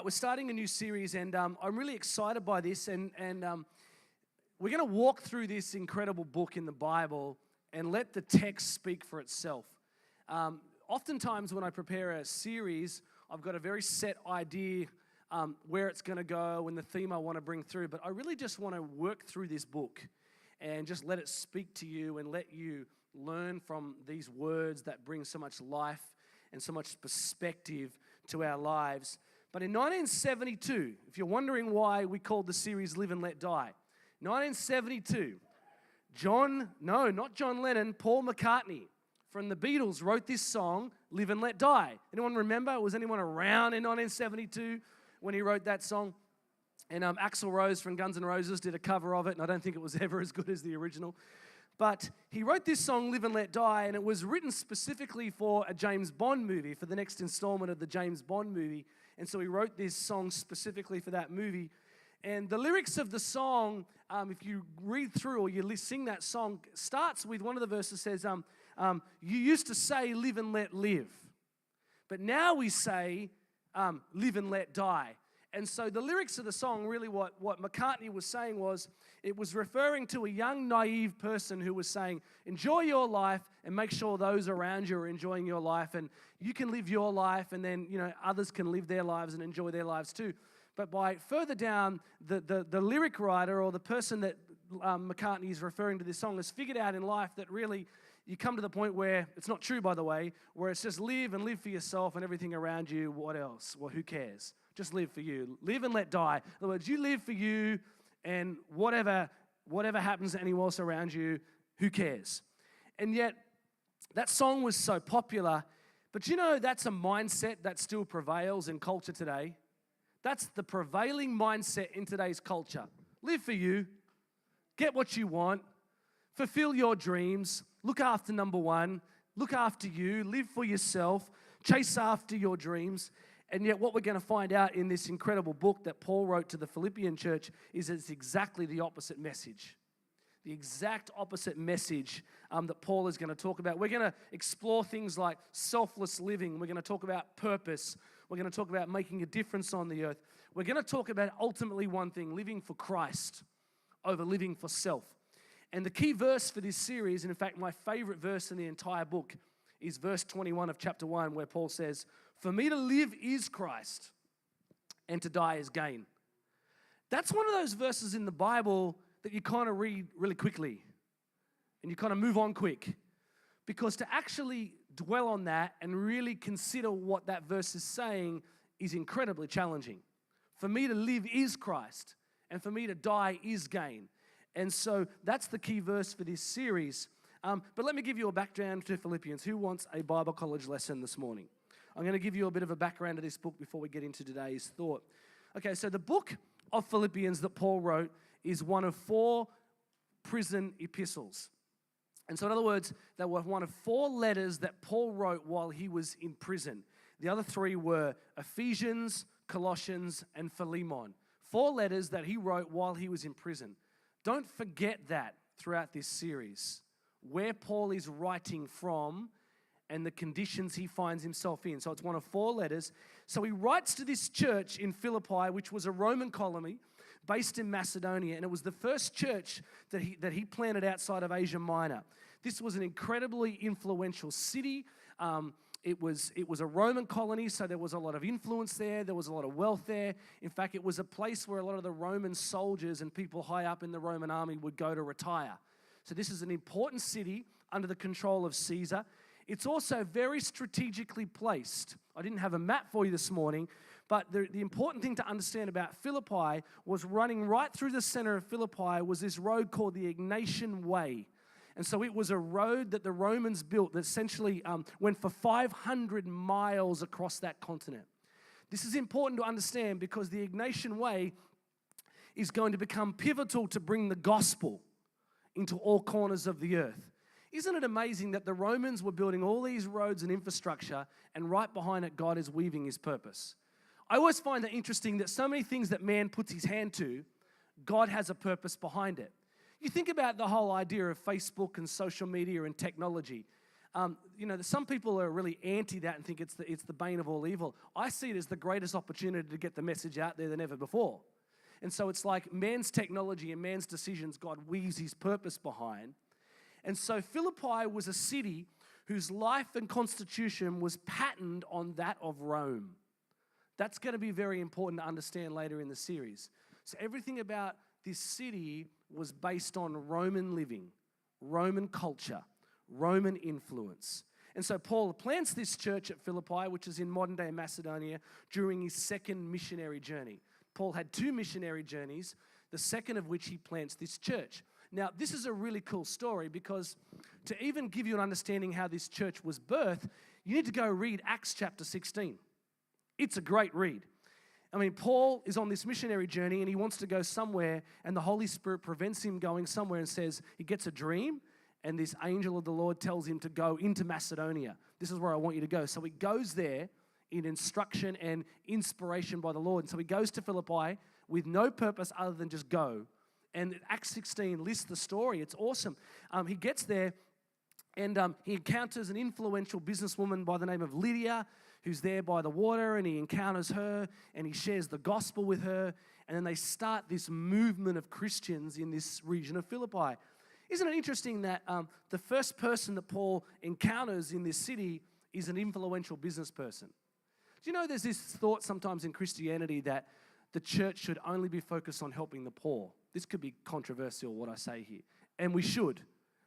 We're starting a new series, and I'm really excited by this. And we're going to walk through this incredible book in the Bible and let the text speak for itself. Oftentimes, when I prepare a series, I've got a very set idea where it's going to go and the theme I want to bring through. But I really just want to work through this book and just let it speak to you and let you learn from these words that bring so much life and so much perspective to our lives. But in 1972, if you're wondering why we called the series Live and Let Die, 1972, not John Lennon, Paul McCartney from the Beatles wrote this song, Live and Let Die. Anyone remember? Was anyone around in 1972 when he wrote that song? And Axl Rose from Guns N' Roses did a cover of it, and I don't think it was ever as good as the original. But he wrote this song, Live and Let Die, and it was written specifically for a James Bond movie, for the next installment of the James Bond movie. And so he wrote this song specifically for that movie. And the lyrics of the song, if you read through or you sing that song, starts with one of the verses says, you used to say, live and let live. But now we say, live and let die. And so the lyrics of the song, really what McCartney was saying was, it was referring to a young, naive person who was saying, enjoy your life and make sure those around you are enjoying your life. And you can live your life and then, others can live their lives and enjoy their lives too. But by further down, the lyric writer or the person that McCartney is referring to this song has figured out in life that really you come to the point where, it's not true by the way, where it's just live and live for yourself and everything around you, what else? Well, who cares? Just live for you. Live and let die. In other words, you live for you and whatever happens to anyone else around you, who cares? And yet, that song was so popular, but that's a mindset that still prevails in culture today. That's the prevailing mindset in today's culture. Live for you. Get what you want. Fulfill your dreams. Look after number one. Look after you. Live for yourself. Chase after your dreams. And yet what we're going to find out in this incredible book that Paul wrote to the Philippian church is it's exactly the opposite message. The exact opposite message that Paul is going to talk about. We're going to explore things like selfless living. We're going to talk about purpose. We're going to talk about making a difference on the earth. We're going to talk about ultimately one thing, living for Christ over living for self. And the key verse for this series, and in fact my favorite verse in the entire book, is verse 21 of chapter 1, where Paul says, for me to live is Christ, and to die is gain. That's one of those verses in the Bible that you kind of read really quickly, and you kind of move on quick. Because to actually dwell on that and really consider what that verse is saying is incredibly challenging. For me to live is Christ, and for me to die is gain. And so that's the key verse for this series. But let me give you a background to Philippians. Who wants a Bible college lesson this morning? I'm going to give you a bit of a background to this book before we get into today's thought. Okay, so the book of Philippians that Paul wrote is one of 4 prison epistles. And so in other words, they were one of 4 letters that Paul wrote while he was in prison. The other 3 were Ephesians, Colossians, and Philemon. 4 letters that he wrote while he was in prison. Don't forget that throughout this series, where Paul is writing from and the conditions he finds himself in. So it's one of 4 letters. So he writes to this church in Philippi, which was a Roman colony based in Macedonia, and it was the first church that he planted outside of Asia Minor. This was an incredibly influential city. It was a Roman colony, so there was a lot of influence there. There was a lot of wealth there. In fact, it was a place where a lot of the Roman soldiers and people high up in the Roman army would go to retire. So this is an important city under the control of Caesar. It's also very strategically placed. I didn't have a map for you this morning, but the important thing to understand about Philippi was running right through the center of Philippi was this road called the Egnatian Way. And so it was a road that the Romans built that essentially went for 500 miles across that continent. This is important to understand because the Egnatian Way is going to become pivotal to bring the gospel into all corners of the earth. Isn't it amazing that the Romans were building all these roads and infrastructure, and right behind it, God is weaving his purpose? I always find that interesting that so many things that man puts his hand to, God has a purpose behind it. You think about the whole idea of Facebook and social media and technology. Some people are really anti that and think it's the bane of all evil. I see it as the greatest opportunity to get the message out there than ever before. And so it's like man's technology and man's decisions God weaves his purpose behind. And so Philippi was a city whose life and constitution was patterned on that of Rome. That's going to be very important to understand later in the series. So everything about this city was based on Roman living, Roman culture, Roman influence. And so Paul plants this church at Philippi, which is in modern-day Macedonia, during his second missionary journey. Paul had 2 missionary journeys, the second of which he plants this church. Now, this is a really cool story because to even give you an understanding how this church was birthed, you need to go read Acts chapter 16. It's a great read. I mean, Paul is on this missionary journey and he wants to go somewhere, and the Holy Spirit prevents him going somewhere and says he gets a dream, and this angel of the Lord tells him to go into Macedonia. This is where I want you to go. So he goes there in instruction and inspiration by the Lord. And so he goes to Philippi with no purpose other than just go. And Acts 16 lists the story. It's awesome. He gets there and he encounters an influential businesswoman by the name of Lydia, who's there by the water, and he encounters her and he shares the gospel with her. And then they start this movement of Christians in this region of Philippi. Isn't it interesting that the first person that Paul encounters in this city is an influential business person? Do you know there's this thought sometimes in Christianity that the church should only be focused on helping the poor? This could be controversial, what I say here. And we should.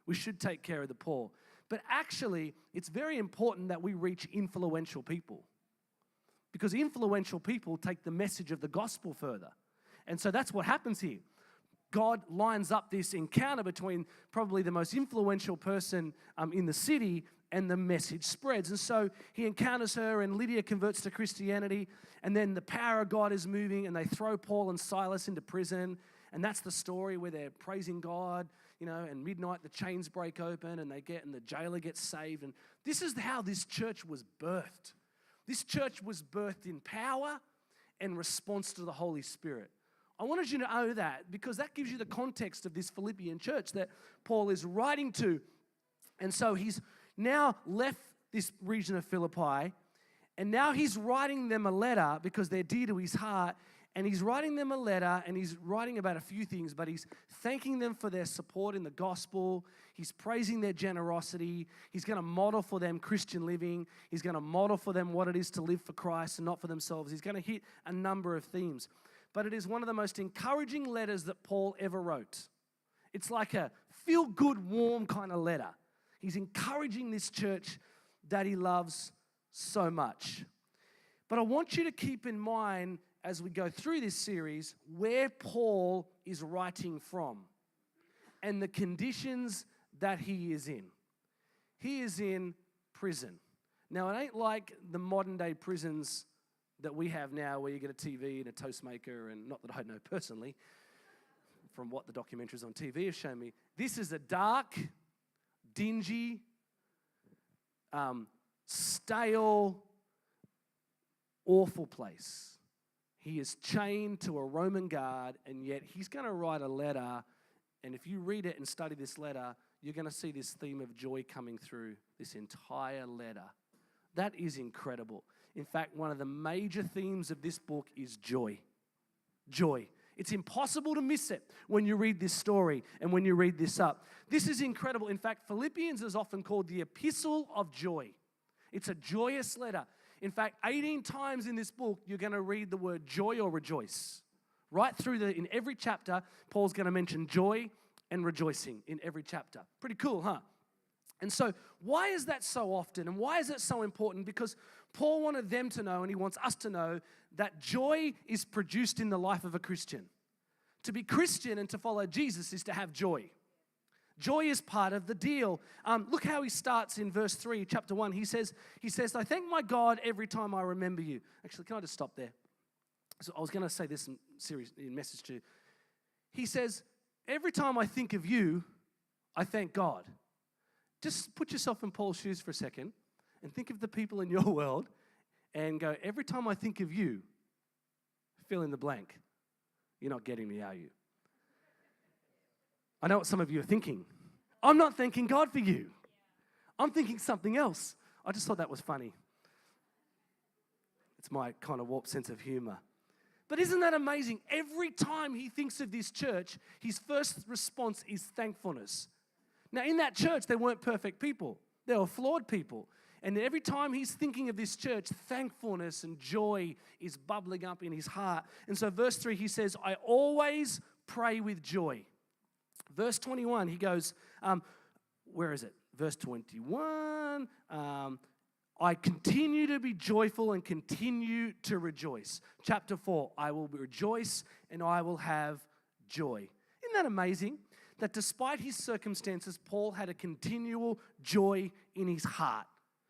We should take care of the poor. But actually, it's very important that we reach influential people. Because influential people take the message of the gospel further. And so that's what happens here. God lines up this encounter between probably the most influential person in the city, and the message spreads. And so he encounters her, and Lydia converts to Christianity, and then the power of God is moving, and they throw Paul and Silas into prison. And that's the story where they're praising God, and midnight the chains break open and the jailer gets saved. And this is how this church was birthed. This church was birthed in power and response to the Holy Spirit. I wanted you to know that because that gives you the context of this Philippian church that Paul is writing to. And so he's now left this region of Philippi, and now he's writing them a letter because they're dear to his heart. And he's writing them a letter, and he's writing about a few things, but he's thanking them for their support in the gospel. He's praising their generosity. He's going to model for them Christian living. He's going to model for them what it is to live for Christ and not for themselves. He's going to hit a number of themes. But it is one of the most encouraging letters that Paul ever wrote. It's like a feel-good, warm kind of letter. He's encouraging this church that he loves so much. But I want you to keep in mind as we go through this series where Paul is writing from and the conditions that he is in. He is in prison. Now, it ain't like the modern day prisons that we have now where you get a TV and a toast maker, and not that I know personally from what the documentaries on TV have shown me. This is a dark, dingy, stale, awful place. He is chained to a Roman guard, and yet he's going to write a letter. And if you read it and study this letter, you're going to see this theme of joy coming through this entire letter. That is incredible. In fact, one of the major themes of this book is joy. Joy. It's impossible to miss it when you read this story and when you read this up. This is incredible. In fact, Philippians is often called the epistle of joy. It's a joyous letter. In fact, 18 times in this book, you're going to read the word joy or rejoice. Right through in every chapter, Paul's going to mention joy and rejoicing in every chapter. Pretty cool, huh? And so why is that so often, and why is it so important? Because Paul wanted them to know, and he wants us to know, that joy is produced in the life of a Christian. To be Christian and to follow Jesus is to have joy. Joy is part of the deal. Look how he starts in verse 3, chapter 1. He says, I thank my God every time I remember you. Actually, can I just stop there? So I was going to say this in message to you. He says, every time I think of you, I thank God. Just put yourself in Paul's shoes for a second and think of the people in your world and go, every time I think of you, fill in the blank. You're not getting me, are you? I know what some of you are thinking. I'm not thanking God for you. I'm thinking something else. I just thought that was funny. It's my kind of warped sense of humor. But isn't that amazing? Every time he thinks of this church, his first response is thankfulness. Now, in that church, they weren't perfect people. They were flawed people. And every time he's thinking of this church, thankfulness and joy is bubbling up in his heart. And so verse 3, he says, I always pray with joy. Verse 21, he goes, where is it? Verse 21, I continue to be joyful and continue to rejoice. Chapter 4, I will rejoice and I will have joy. Isn't that amazing? That despite his circumstances, Paul had a continual joy in his heart.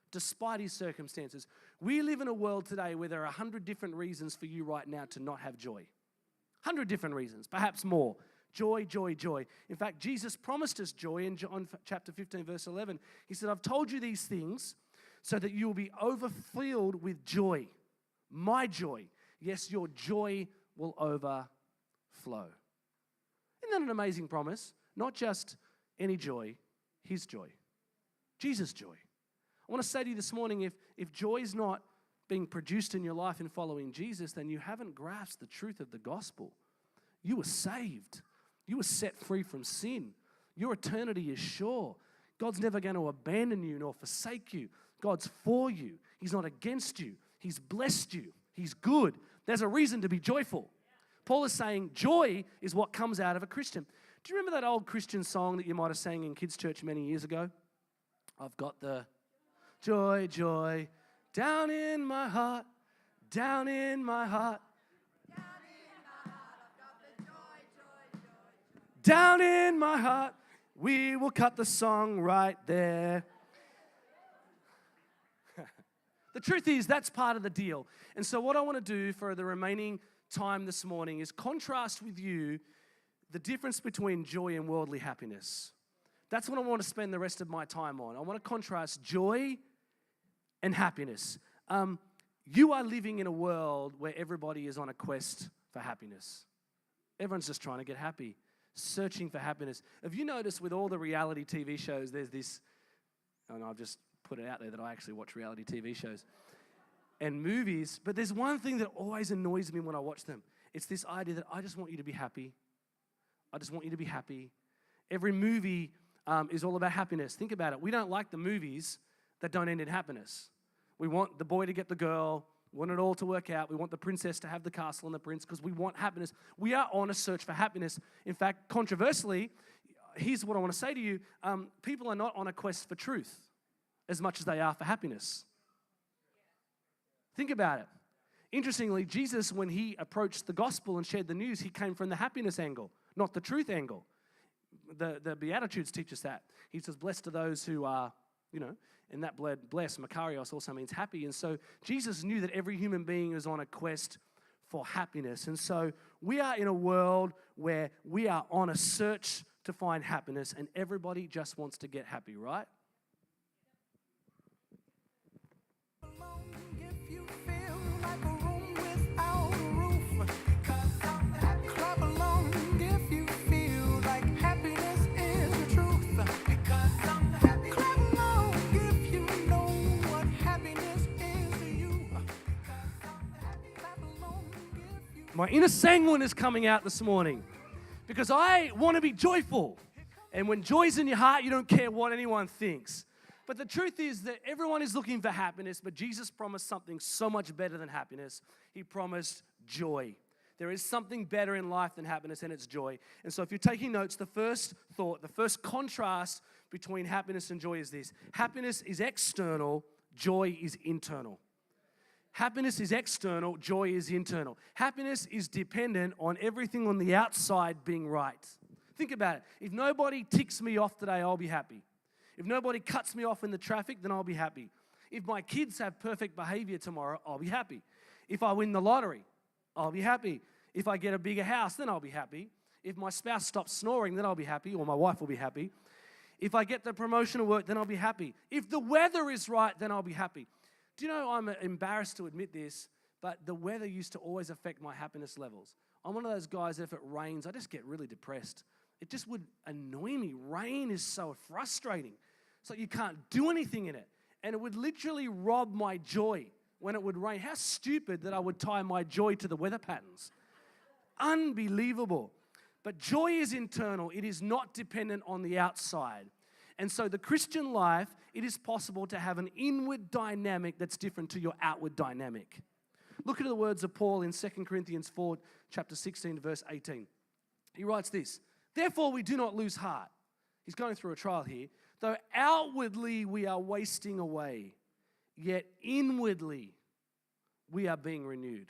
Despite his circumstances. We live in a world today where there are 100 different reasons for you right now to not have joy. 100 different reasons, perhaps more. Joy, joy, joy. In fact, Jesus promised us joy in John chapter 15, verse 11. He said, I've told you these things so that you will be overfilled with joy. My joy. Yes, your joy will overflow. Isn't that an amazing promise? Not just any joy, his joy. Jesus' joy. I want to say to you this morning, if joy is not being produced in your life in following Jesus, then you haven't grasped the truth of the gospel. You were saved. You were set free from sin. Your eternity is sure. God's never going to abandon you nor forsake you. God's for you. He's not against you. He's blessed you. He's good. There's a reason to be joyful. Paul is saying joy is what comes out of a Christian. Do you remember that old Christian song that you might have sang in kids' church many years ago? I've got the joy, joy, down in my heart, down in my heart. Down in my heart, I've got the joy, joy, joy. Down in my heart, we will cut the song right there. The truth is, that's part of the deal. And so what I want to do for the remaining time this morning is contrast with you the difference between joy and worldly happiness. That's what I want to spend the rest of my time on. I want to contrast joy and happiness. You are living in a world where everybody is on a quest for happiness. Everyone's just trying to get happy, searching for happiness. Have you noticed with all the reality TV shows, there's this, and I've just put it out there that I actually watch reality TV shows and movies, but there's one thing that always annoys me when I watch them. It's this idea that I just want you to be happy. I just want you to be happy. Every movie is all about happiness. Think about it. We don't like the movies that don't end in happiness. We want the boy to get the girl. We want it all to work out. We want the princess to have the castle and the prince because we want happiness. We are on a search for happiness. In fact, controversially, here's what I want to say to you. People are not on a quest for truth as much as they are for happiness. Think about it. Interestingly, Jesus, when he approached the gospel and shared the news, he came from the happiness angle, not the truth angle. The Beatitudes teach us that. He says, blessed are those who are, and that blessed, Makarios, also means happy. And so Jesus knew that every human being is on a quest for happiness. And so we are in a world where we are on a search to find happiness, and everybody just wants to get happy, right? My inner sanguine is coming out this morning because I want to be joyful. And when joy's in your heart, you don't care what anyone thinks. But the truth is that everyone is looking for happiness, but Jesus promised something so much better than happiness. He promised joy. There is something better in life than happiness, and it's joy. And so if you're taking notes, the first thought, the first contrast between happiness and joy is this. Happiness is external, joy is internal. Happiness is external, joy is internal. Happiness is dependent on everything on the outside being right. Think about it. If nobody ticks me off today, I'll be happy. If nobody cuts me off in the traffic, then I'll be happy. If my kids have perfect behavior tomorrow, I'll be happy. If I win the lottery, I'll be happy. If I get a bigger house, then I'll be happy. If my spouse stops snoring, then I'll be happy, or my wife will be happy. If I get the promotion at work, then I'll be happy. If the weather is right, then I'll be happy. Do you know, I'm embarrassed to admit this, but the weather used to always affect my happiness levels. I'm one of those guys that if it rains, I just get really depressed. It just would annoy me. Rain is so frustrating. It's like you can't do anything in it. And it would literally rob my joy when it would rain. How stupid that I would tie my joy to the weather patterns. Unbelievable. But joy is internal. It is not dependent on the outside. And so the Christian life, it is possible to have an inward dynamic that's different to your outward dynamic. Look at the words of Paul in 2 Corinthians 4, chapter 16, verse 18. He writes this, "Therefore we do not lose heart." He's going through a trial here. "Though outwardly we are wasting away, yet inwardly we are being renewed."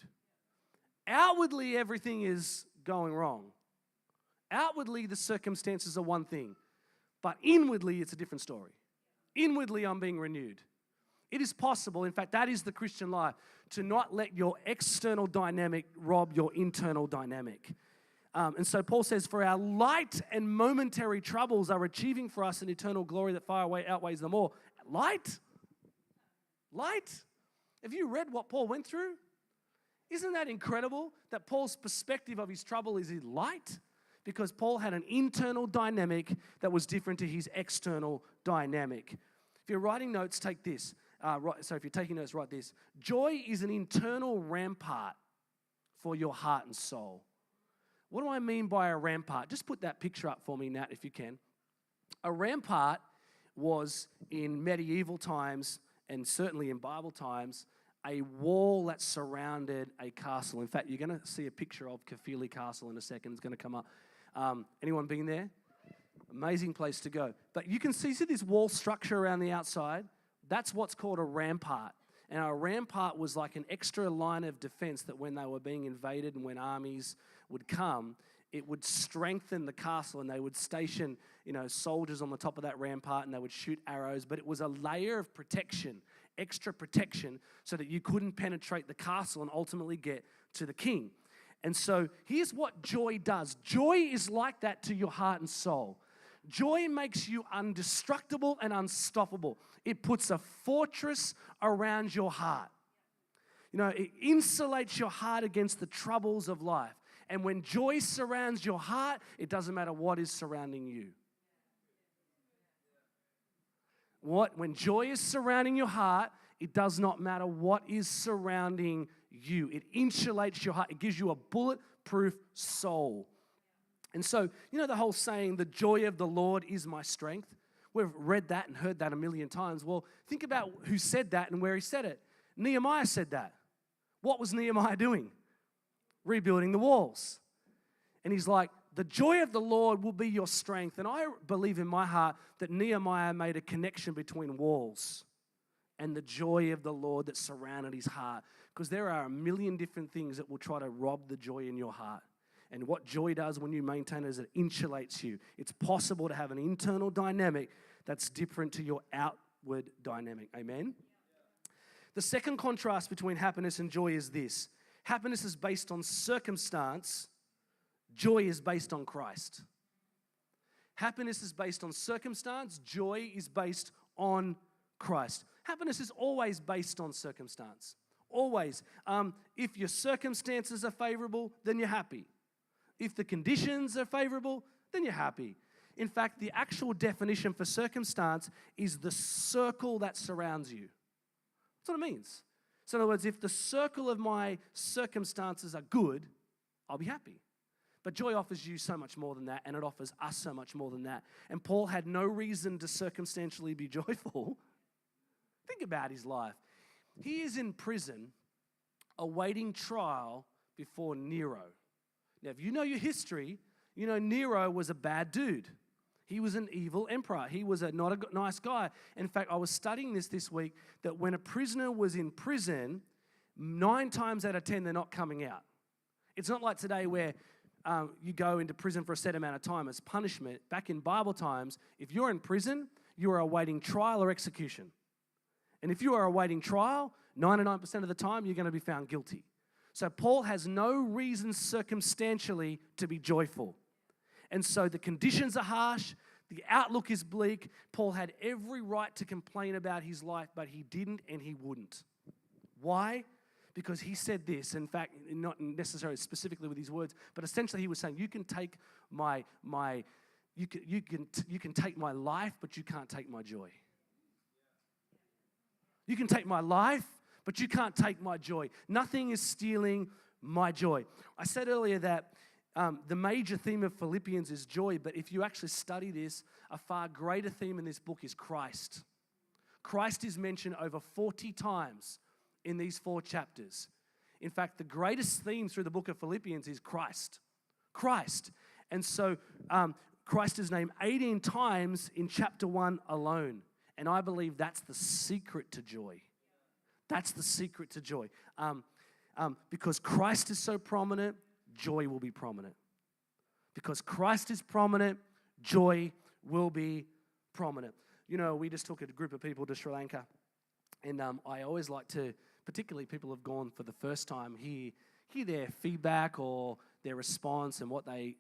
Outwardly everything is going wrong. Outwardly the circumstances are one thing, but inwardly it's a different story. Inwardly I'm being renewed. It is possible, in fact, that is the Christian life, to not let your external dynamic rob your internal dynamic. And so Paul says, "For our light and momentary troubles are achieving for us an eternal glory that far away outweighs them all." Light? Light? Have you read what Paul went through? Isn't that incredible that Paul's perspective of his trouble is in light? Because Paul had an internal dynamic that was different to his external dynamic. If you're writing notes, take this. So if you're taking notes, write this. Joy is an internal rampart for your heart and soul. What do I mean by a rampart? Just put that picture up for me, Nat, if you can. A rampart was, in medieval times, and certainly in Bible times, a wall that surrounded a castle. In fact, you're going to see a picture of Caerphilly Castle in a second. It's going to come up. Anyone been there? Amazing place to go. But you can see this wall structure around the outside. That's what's called a rampart. And a rampart was like an extra line of defense that when they were being invaded and when armies would come, it would strengthen the castle, and they would station, soldiers on the top of that rampart, and they would shoot arrows. But it was a layer of protection, extra protection, so that you couldn't penetrate the castle and ultimately get to the king. And so here's what joy does. Joy is like that to your heart and soul. Joy makes you indestructible and unstoppable. It puts a fortress around your heart. It insulates your heart against the troubles of life. And when joy surrounds your heart, it doesn't matter what is surrounding you. When joy is surrounding your heart, it does not matter what is surrounding you. It insulates your heart. It gives you a bulletproof soul. And so, the whole saying, "The joy of the Lord is my strength." We've read that and heard that a million times. Well, think about who said that and where he said it. Nehemiah said that. What was Nehemiah doing? Rebuilding the walls. And he's like, "The joy of the Lord will be your strength." And I believe in my heart that Nehemiah made a connection between walls and the joy of the Lord that surrounded his heart. Because there are a million different things that will try to rob the joy in your heart. And what joy does when you maintain it is it insulates you. It's possible to have an internal dynamic that's different to your outward dynamic. Amen? The second contrast between happiness and joy is this. Happiness is based on circumstance. Joy is based on Christ. Happiness is based on circumstance. Joy is based on Christ. Happiness is always based on circumstance. Always. If your circumstances are favorable, then you're happy. If the conditions are favorable, then you're happy. In fact, the actual definition for circumstance is the circle that surrounds you. That's what it means. So in other words, if the circle of my circumstances are good, I'll be happy. But joy offers you so much more than that, and it offers us so much more than that. And Paul had no reason to circumstantially be joyful. Think about his life. He is in prison awaiting trial before Nero. Now, if you know your history, you know Nero was a bad dude. He was an evil emperor. He was not a nice guy. In fact, I was studying this week, that when a prisoner was in prison, 9 times out of 10, they're not coming out. It's not like today where you go into prison for a set amount of time as punishment. Back in Bible times, if you're in prison, you are awaiting trial or execution. And if you are awaiting trial, 99% of the time, you're going to be found guilty. So Paul has no reason circumstantially to be joyful. And so the conditions are harsh, the outlook is bleak. Paul had every right to complain about his life, but he didn't and he wouldn't. Why? Because he said this, in fact, not necessarily specifically with his words, but essentially he was saying, you can take my life, but you can't take my joy. You can take my life, but you can't take my joy. Nothing is stealing my joy. I said earlier that the major theme of Philippians is joy, but if you actually study this, a far greater theme in this book is Christ. Christ is mentioned over 40 times in these 4 chapters. In fact, the greatest theme through the book of Philippians is Christ. Christ. And so Christ is named 18 times in chapter 1 alone. And I believe that's the secret to joy. That's the secret to joy. Because Christ is so prominent, joy will be prominent. Because Christ is prominent, joy will be prominent. You know, we just took a group of people to Sri Lanka, and I always like to, particularly people who have gone for the first time, hear their feedback or their response and what they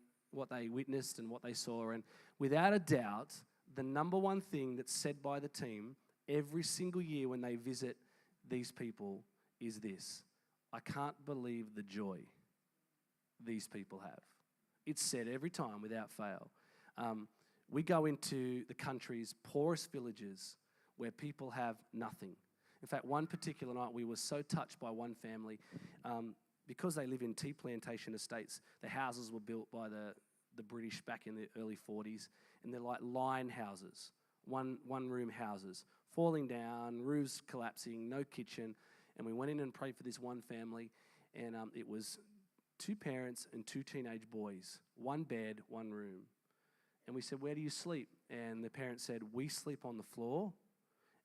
witnessed and what they saw. And without a doubt, the number one thing that's said by the team every single year when they visit these people is this: I can't believe the joy these people have. It's said every time without fail. We go into the country's poorest villages where people have nothing. In fact, one particular night we were so touched by one family, because they live in tea plantation estates. The houses were built by the British back in the early 40s, and they're like line houses, one room houses, falling down, roofs collapsing, no kitchen. And we went in and prayed for this one family, and it was 2 parents and 2 teenage boys, 1 bed, 1 room. And we said, where do you sleep? And the parents said, we sleep on the floor,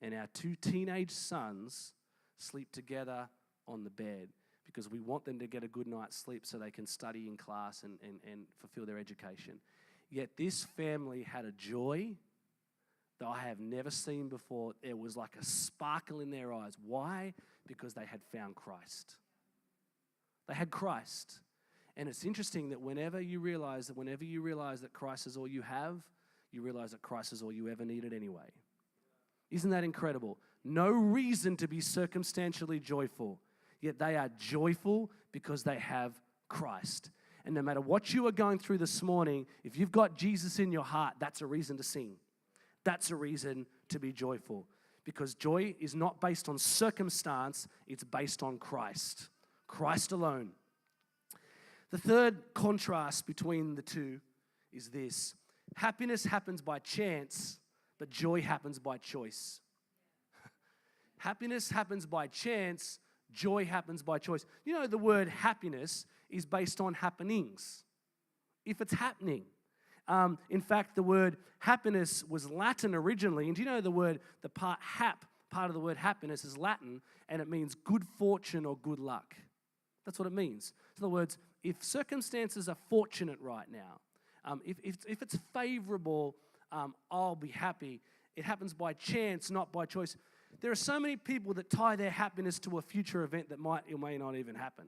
and our 2 teenage sons sleep together on the bed because we want them to get a good night's sleep so they can study in class and fulfill their education. Yet this family had a joy that I have never seen before. It was like a sparkle in their eyes. Why? Because they had found Christ. They had Christ. And it's interesting that whenever you realize that Christ is all you have, you realize that Christ is all you ever needed anyway. Isn't that incredible? No reason to be circumstantially joyful, yet they are joyful because they have Christ. And no matter what you are going through this morning, if you've got Jesus in your heart, that's a reason to sing. That's a reason to be joyful. Because joy is not based on circumstance, it's based on Christ. Christ alone. The third contrast between the two is this: happiness happens by chance, but joy happens by choice. Happiness happens by chance, joy happens by choice. You know, the word happiness is based on happenings. If it's happening. In fact, the word happiness was Latin originally. And do you know the part of the word happiness is Latin, and it means good fortune or good luck. That's what it means. In other words, if circumstances are fortunate right now, if it's favorable, I'll be happy. It happens by chance, not by choice. There are so many people that tie their happiness to a future event that might or may not even happen.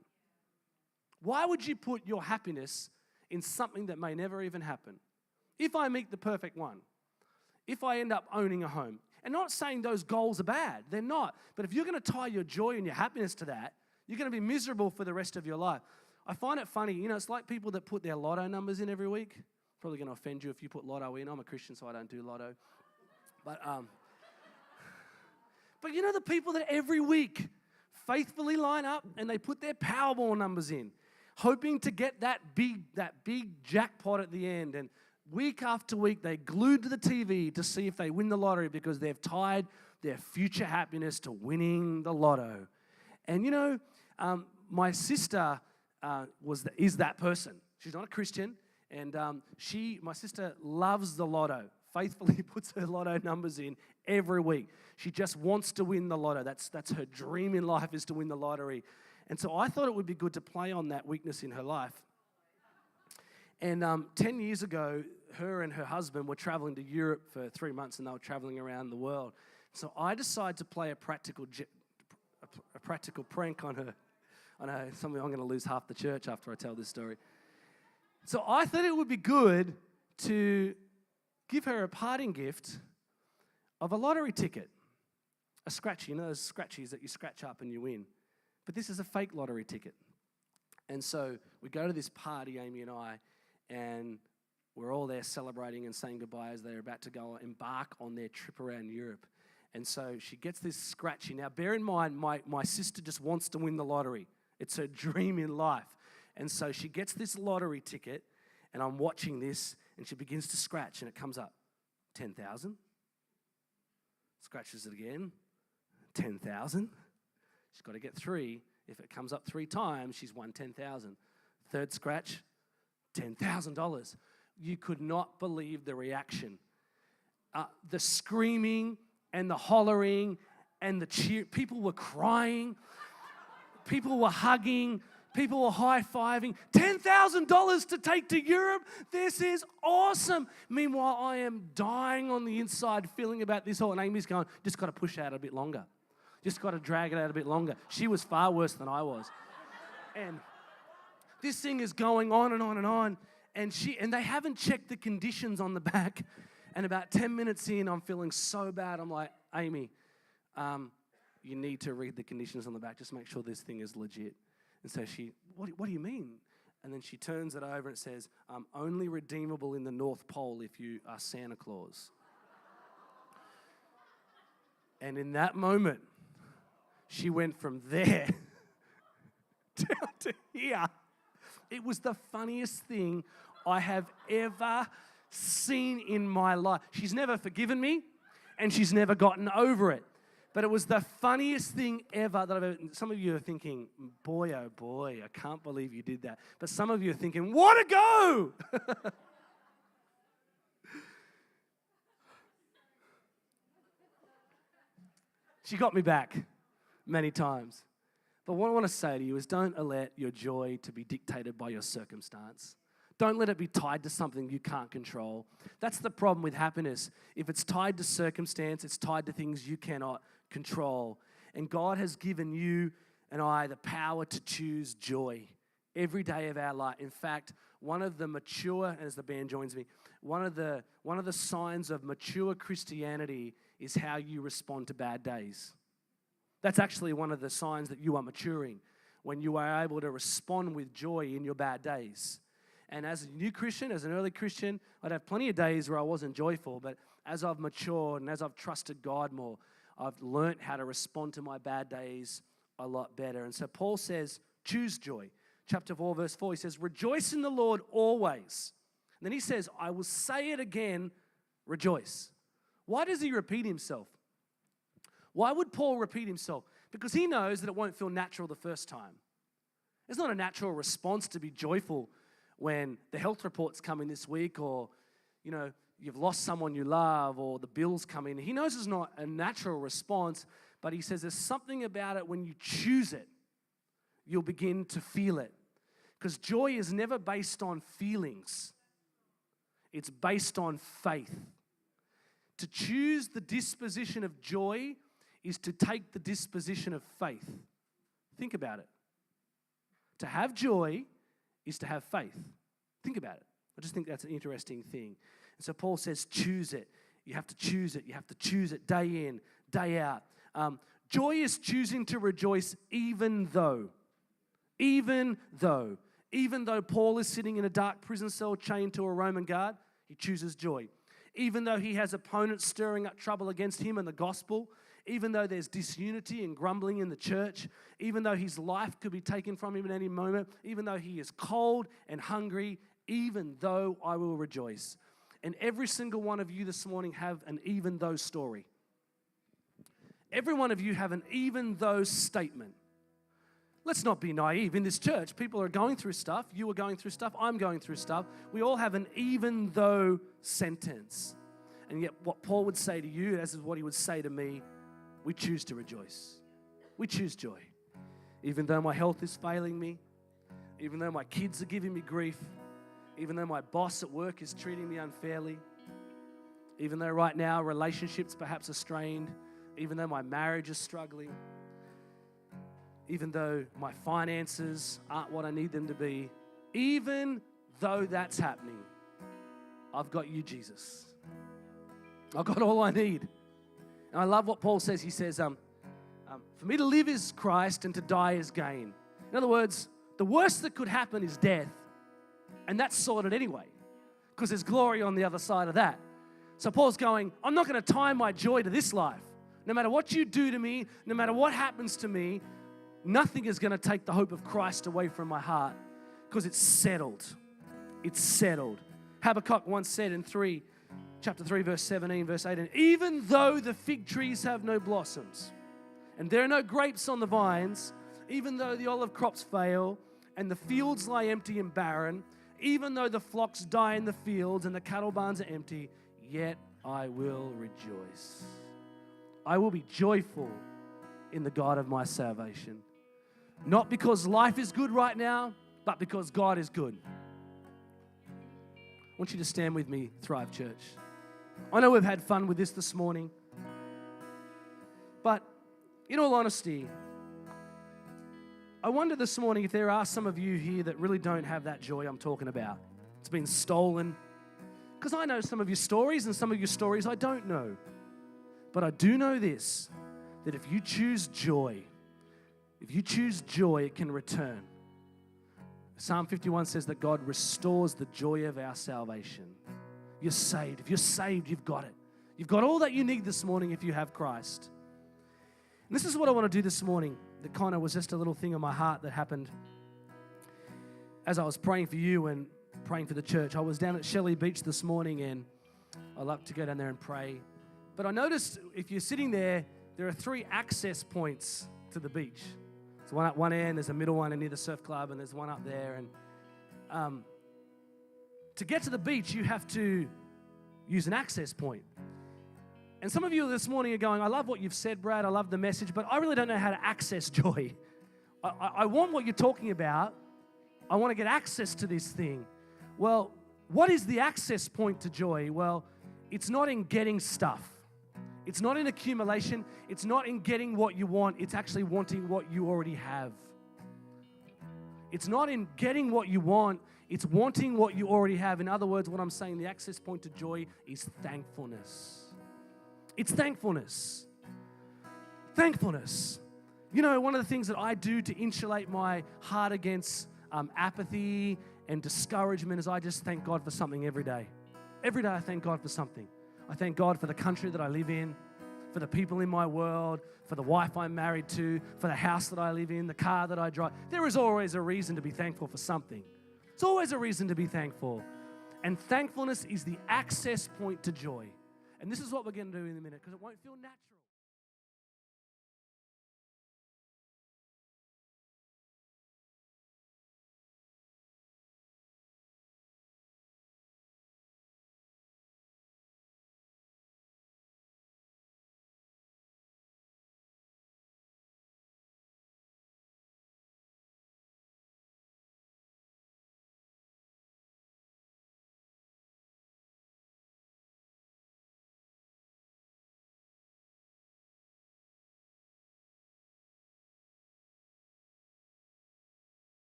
Why would you put your happiness in something that may never even happen? If I meet the perfect one, if I end up owning a home, and not saying those goals are bad, they're not. But if you're going to tie your joy and your happiness to that, you're going to be miserable for the rest of your life. I find it funny, you know, it's like people that put their lotto numbers in every week. Probably going to offend you if you put lotto in. I'm a Christian, so I don't do lotto. But you know the people that every week faithfully line up and they put their Powerball numbers in, hoping to get that big jackpot at the end. And week after week, they're glued to the TV to see if they win the lottery because they've tied their future happiness to winning the lotto. And you know, my sister is that person. She's not a Christian, and my sister loves the lotto. Faithfully puts her lotto numbers in every week. She just wants to win the lotto. That's her dream in life, is to win the lottery. And so I thought it would be good to play on that weakness in her life. And 10 years ago, her and her husband were traveling to Europe for 3 months, and they were traveling around the world. So I decided to play a practical prank on her. I know, I'm going to lose half the church after I tell this story. So I thought it would be good to give her a parting gift of a lottery ticket. A scratchy, you know those scratchies that you scratch up and you win. But this is a fake lottery ticket. And so we go to this party, Amy and I, and we're all there celebrating and saying goodbye as they're about to go embark on their trip around Europe. And so she gets this scratchy. Now, bear in mind, my sister just wants to win the lottery. It's her dream in life. And so she gets this lottery ticket, and I'm watching this, and she begins to scratch, and it comes up 10,000. Scratches it again, 10,000. She's got to get 3. If it comes up 3 times, she's won 10,000. Third scratch, $10,000. You could not believe the reaction. The screaming and the hollering and the cheer. People were crying. People were hugging. People were high-fiving. $10,000 to take to Europe. This is awesome. Meanwhile, I am dying on the inside feeling about this whole, and Amy's going, just got to push out a bit longer. Just got to drag it out a bit longer. She was far worse than I was. And this thing is going on and on and on. And they haven't checked the conditions on the back. And about 10 minutes in, I'm feeling so bad. I'm like, Amy, you need to read the conditions on the back. Just make sure this thing is legit. And so what do you mean? And then she turns it over and it says, only redeemable in the North Pole if you are Santa Claus. And in that moment, she went from there down to here. It was the funniest thing I have ever seen in my life. She's never forgiven me, and she's never gotten over it. But it was the funniest thing ever that I've ever. Some of you are thinking, boy, oh boy, I can't believe you did that. But some of you are thinking, what a go! She got me back many times. But what I want to say to you is don't let your joy to be dictated by your circumstance. Don't let it be tied to something you can't control. That's the problem with happiness. If it's tied to circumstance, it's tied to things you cannot control. And God has given you and I the power to choose joy every day of our life. In fact, one of the mature, as the band joins me, one of the signs of mature Christianity is how you respond to bad days. That's actually one of the signs that you are maturing, when you are able to respond with joy in your bad days. And as a new Christian, as an early Christian, I'd have plenty of days where I wasn't joyful, but as I've matured and as I've trusted God more, I've learned how to respond to my bad days a lot better. And so Paul says, choose joy. Chapter 4, verse 4, he says, rejoice in the Lord always. And then he says, I will say it again, rejoice. Why does he repeat himself? Why would Paul repeat himself? Because he knows that it won't feel natural the first time. It's not a natural response to be joyful when the health reports come in this week, or, you've lost someone you love, or the bills come in. He knows it's not a natural response, but he says there's something about it when you choose it, you'll begin to feel it. Because joy is never based on feelings. It's based on faith. To choose the disposition of joy is to take the disposition of faith. Think about it. To have joy is to have faith. Think about it. I just think that's an interesting thing. And so Paul says, choose it. You have to choose it. You have to choose it day in, day out. Joy is choosing to rejoice even though Paul is sitting in a dark prison cell chained to a Roman guard, he chooses joy. Even though he has opponents stirring up trouble against him and the gospel, even though there's disunity and grumbling in the church, even though his life could be taken from him at any moment, even though he is cold and hungry, even though I will rejoice. And every single one of you this morning have an even though story. Every one of you have an even though statement. Let's not be naive. In this church, people are going through stuff. You are going through stuff. I'm going through stuff. We all have an even though sentence. And yet what Paul would say to you, as is what he would say to me, we choose to rejoice. We choose joy. Even though my health is failing me, even though my kids are giving me grief, even though my boss at work is treating me unfairly, even though right now relationships perhaps are strained, even though my marriage is struggling, even though my finances aren't what I need them to be, even though that's happening, I've got you, Jesus. I've got all I need. And I love what Paul says. He says, for me to live is Christ and to die is gain. In other words, the worst that could happen is death. And that's sorted anyway, because there's glory on the other side of that. So Paul's going, I'm not going to tie my joy to this life. No matter what you do to me, no matter what happens to me, nothing is going to take the hope of Christ away from my heart because it's settled. It's settled. Habakkuk once said in chapter 3, verse 17, verse 18, even though the fig trees have no blossoms and there are no grapes on the vines, even though the olive crops fail and the fields lie empty and barren, even though the flocks die in the fields and the cattle barns are empty, yet I will rejoice. I will be joyful in the God of my salvation. Not because life is good right now, but because God is good. I want you to stand with me, Thrive Church. I know we've had fun with this morning, but in all honesty, I wonder this morning if there are some of you here that really don't have that joy I'm talking about. It's been stolen. Because I know some of your stories and some of your stories I don't know. But I do know this, that if you choose joy, it can return. Psalm 51 says that God restores the joy of our salvation. You're saved. If you're saved, you've got it. You've got all that you need this morning if you have Christ. And this is what I want to do this morning. That kind of was just a little thing on my heart that happened as I was praying for you and praying for the church. I was down at Shelley Beach this morning, and I love to go down there and pray. But I noticed if you're sitting there, there are 3 access points to the beach. There's one at one end, there's a middle one near the surf club, and there's one up there. And to get to the beach, you have to use an access point. And some of you this morning are going, I love what you've said, Brad. I love the message, but I really don't know how to access joy. I want what you're talking about. I want to get access to this thing. Well, what is the access point to joy? Well, it's not in getting stuff. It's not in accumulation. It's not in getting what you want. It's actually wanting what you already have. It's not in getting what you want. It's wanting what you already have. In other words, what I'm saying, the access point to joy is thankfulness. It's thankfulness. Thankfulness. You know, one of the things that I do to insulate my heart against apathy and discouragement is I just thank God for something every day. Every day I thank God for something. I thank God for the country that I live in, for the people in my world, for the wife I'm married to, for the house that I live in, the car that I drive. There is always a reason to be thankful for something. It's always a reason to be thankful. And thankfulness is the access point to joy. And this is what we're going to do in a minute because it won't feel natural.